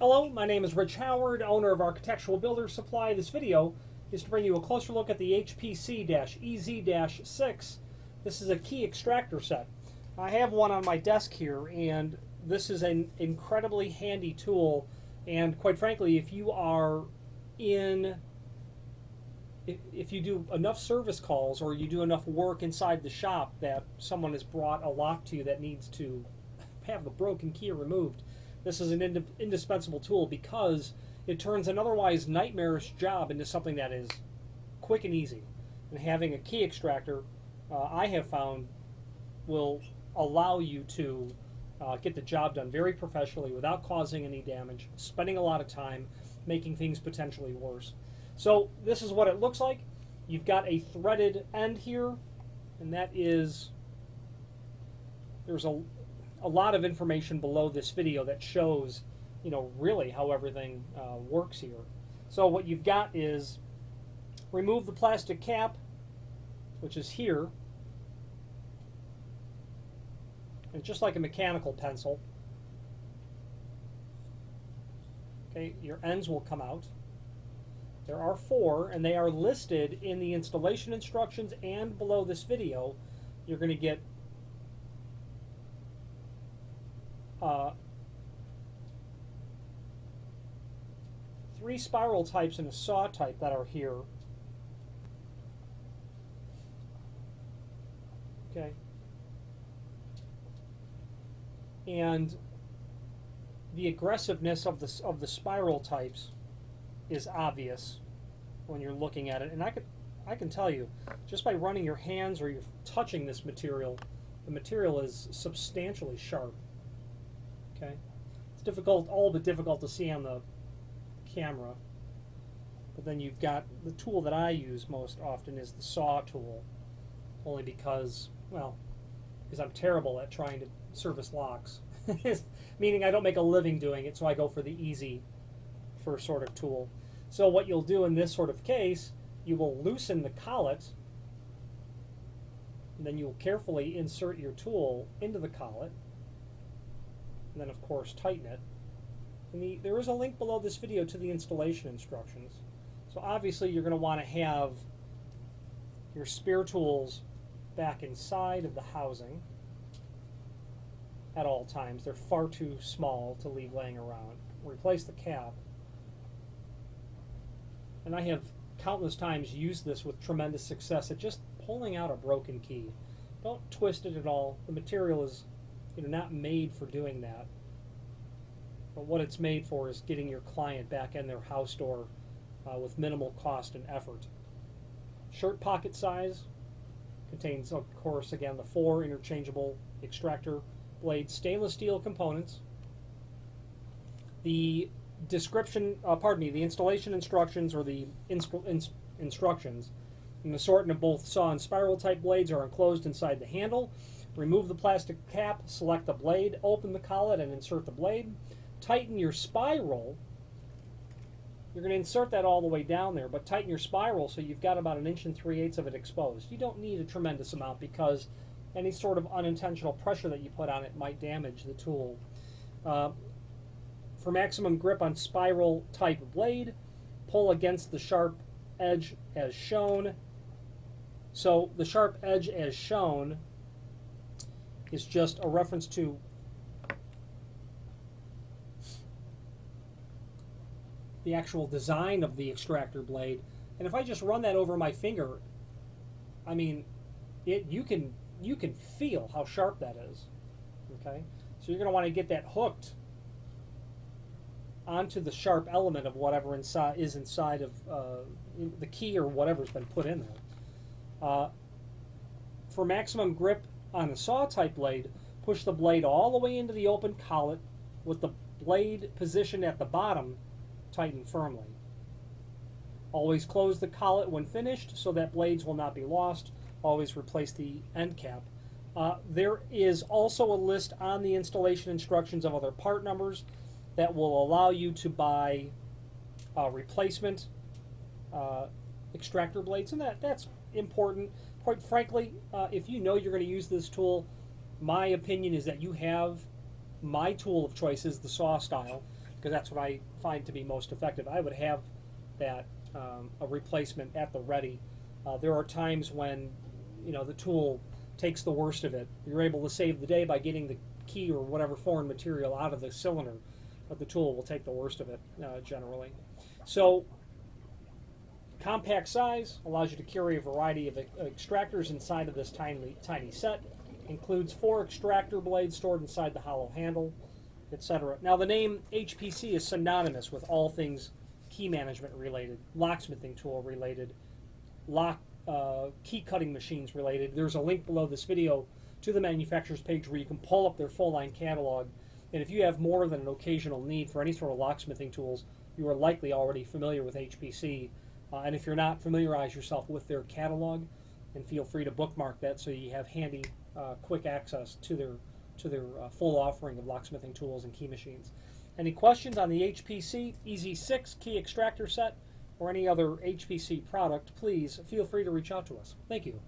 Hello, my name is Rich Howard, owner of Architectural Builders Supply. This video is to bring you a closer look at the Hpc Ez-6. This is a key extractor set. I have one on my desk here, and this is an incredibly handy tool. And quite frankly, if you do enough service calls or you do enough work inside the shop that someone has brought a lock to you that needs to have the broken key removed, this is an indispensable tool because it turns an otherwise nightmarish job into something that is quick and easy. And having a key extractor, I have found, will allow you to get the job done very professionally without causing any damage, spending a lot of time, making things potentially worse. So this is what it looks like. You've got a threaded end here, and that is, there's a lot of information below this video that shows, really how everything works here. So what you've got is remove the plastic cap, which is here, and just like a mechanical pencil, okay, your ends will come out. There are 4, and they are listed in the installation instructions and below this video. You're going to get 3 spiral types and a saw type that are here. Okay. And the aggressiveness of the spiral types is obvious when you're looking at it, and I can tell you, just by running your hands or you're touching this material, the material is substantially sharp. Okay, it's all but difficult to see on the camera, but then you've got the tool that I use most often is the saw tool, only because I'm terrible at trying to service locks, meaning I don't make a living doing it, so I go for the easy first sort of tool. So what you'll do in this sort of case, you will loosen the collet, and then you'll carefully insert your tool into the collet, and then of course tighten it. And there is a link below this video to the installation instructions. So obviously you're going to want to have your spare tools back inside of the housing at all times. They're far too small to leave laying around. Replace the cap. And I have countless times used this with tremendous success at just pulling out a broken key. Don't twist it at all. The material is not made for doing that. But what it's made for is getting your client back in their house door with minimal cost and effort. Shirt pocket size contains, of course, again, the 4 interchangeable extractor blade stainless steel components. The the installation instructions, or the instructions, an assortment of both saw and spiral type blades are enclosed inside the handle. Remove the plastic cap, select the blade, open the collet, and insert the blade. Tighten your spiral. You're going to insert that all the way down there, but tighten your spiral so you've got about 1 3/8 of it exposed. You don't need a tremendous amount because any sort of unintentional pressure that you put on it might damage the tool. For maximum grip on spiral type blade, pull against the sharp edge as shown. So the sharp edge as shown is just a reference to the actual design of the extractor blade. And if I just run that over my finger, I mean, you can feel how sharp that is. Okay, so you're going to want to get that hooked onto the sharp element of whatever is inside of the key or whatever's been put in there. For maximum grip on a saw type blade, push the blade all the way into the open collet with the blade positioned at the bottom, tighten firmly. Always close the collet when finished so that blades will not be lost. Always replace the end cap. There is also a list on the installation instructions of other part numbers that will allow you to buy replacement extractor blades, and that's important. Quite frankly, if you know you're going to use this tool, my opinion is that you have my tool of choice is the saw style. because that's what I find to be most effective. I would have that a replacement at the ready. There are times when the tool takes the worst of it. You're able to save the day by getting the key or whatever foreign material out of the cylinder, but the tool will take the worst of it generally. So compact size allows you to carry a variety of extractors inside of this tiny set. Includes 4 extractor blades stored inside the hollow handle, etc. Now the name HPC is synonymous with all things key management related, locksmithing tool related, key cutting machines related. There's a link below this video to the manufacturer's page where you can pull up their full line catalog. And if you have more than an occasional need for any sort of locksmithing tools, you are likely already familiar with HPC. And if you're not, familiarize yourself with their catalog, and feel free to bookmark that so you have handy, quick access to their full offering of locksmithing tools and key machines. Any questions on the HPC EZ6 key extractor set or any other HPC product, please feel free to reach out to us. Thank you.